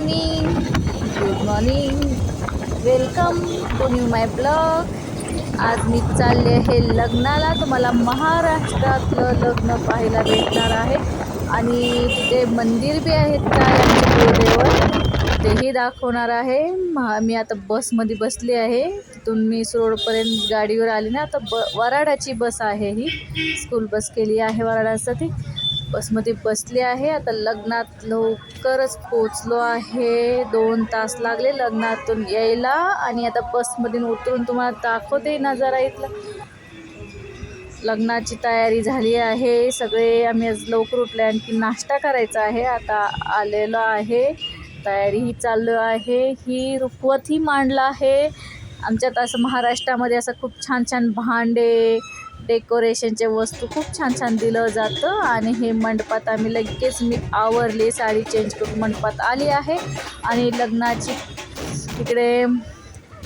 Morning, good morning, welcome to new my blog. आज मी चालले आहे लग्नाला. तुम्हाला महाराष्ट्रातलं लग्न पाहायला भेटणार आहे आणि तिथे मंदिर बी आहेत काय आमचे कुलदैवत तेही दाखवणार आहे. मी आता बसमध्ये बसली आहे. तिथून मी रोडपर्यंत गाडीवर आली ना. आता वराडाची बस आहे, ही स्कूल बस केली आहे वराडासाठी. बसमध्ये बसली आहे. आता लग्नात लवकरच पोचलो आहे. 2 तास लागले लग्नातून यायला आणि आता बसमधून उतरून तुम्हाला दाखवते नजारा इथला. लग्नाची तयारी झाली आहे. सगळे आम्ही आज लवकर उठले, आणखी नाश्ता करायचा आहे. आता आलेलो आहे, तयारीही चालू आहे. ही रुखवतही मांडला आहे. आमच्यात असं महाराष्ट्रामध्ये असं खूप छान छान भांडे, डेकोरेशनचे वस्तू खूप छान छान दिलं जातं. आणि हे मंडपात आम्ही लगेच मी आवरले, साडी चेंज करून मंडपात आली आहे. आणि लग्नाची तिकडे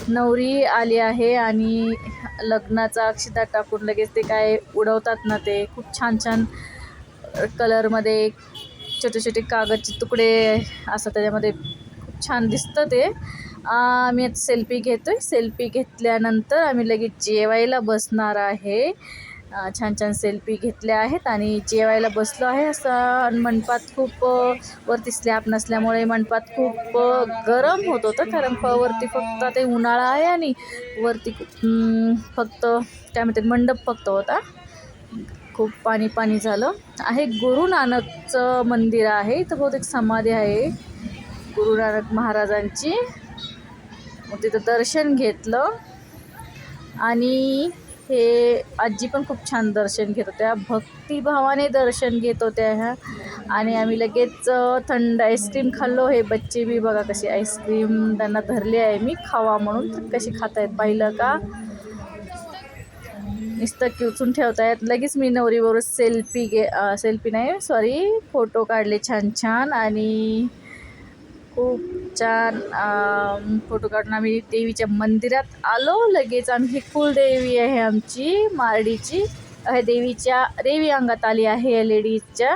नवरी आली आहे आणि लग्नाचा अक्षता टाकून लगेच ते काय उडवतात ना, ते खूप छान छान कलरमध्ये छोटे छोटे कागदचे तुकडे असं त्याच्यामध्ये खूप छान दिसतं ते. आम्ही आता सेल्फी घेतो आहे. सेल्फी घेतल्यानंतर आम्ही लगेच जेवायला बसणार आहे. छान छान सेल्फी घेतल्या आहेत आणि जेवायला बसलो आहे. असं मंडपात खूप वरती स्लॅब नसल्यामुळे मंडपात खूप गरम होत होतं, कारण वरती फक्त ते उन्हाळा आहे आणि वरती फक्त काय म्हणतात मंडप फक्त होता. खूप पाणी पाणी झालं आहे. गुरु नानकचं मंदिर आहे इथं, बहुतेक समाधी आहे गुरु नानक महाराजांची. मग तिथं दर्शन घेतलं आणि हे आजी पण खूप छान दर्शन घेत होत्या, भक्तिभावाने दर्शन घेत होत्या ह्या. आणि आम्ही लगेच थंड आईस्क्रीम खाल्लो. हे बच्चे बी बघा कशी आईस्क्रीम त्यांना धरली आहे मी खावा म्हणून, तर कशी खात आहेत पाहिलं का. नुसतं किवचून ठेवतायत. लगेच मी नवरीबरोबर सेल्फी नाही सॉरी फोटो काढले छान छान आणि खूप छान फोटो काढून आम्ही देवीच्या मंदिरात आलो. लगेच आम्ही ही कुलदेवी आहे आमची मारडीची, देवी अंगात आली आहे. या लेडीजच्या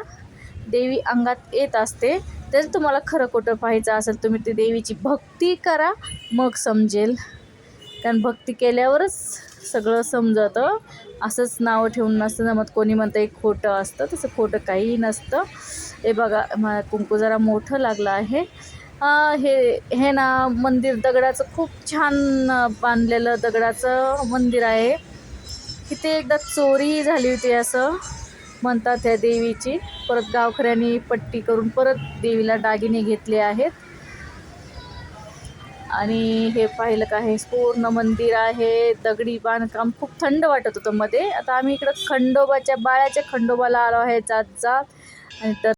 देवी अंगात येत असते. तर तुम्हाला खरं खोटं पाहायचं असेल तुम्ही ती देवीची भक्ती करा, मग समजेल. कारण भक्ती केल्यावरच सगळं समजतं. असंच नावं ठेवून नसतं जमत. कोणी म्हणतं एक खोटं असतं, तसं खोटं काहीही नसतं. हे बघा मला कुंकू जरा मोठं लागलं आहे. हे ना मंदिर दगडाचं खूप छान बांधलेलं दगडाचं मंदिर आहे. इथे एकदा चोरी झाली होती असं म्हणतात त्या देवीची. परत गावकऱ्यांनी पट्टी करून परत देवीला दागिने घेतले आहेत. आणि हे पाहिलं का, हे पूर्ण मंदिर आहे, दगडी बांधकाम. खूप थंड वाटत होतं मध्ये. आता आम्ही इकडं बाळ्याच्या खंडोबाला आलो आहे जात आणि तर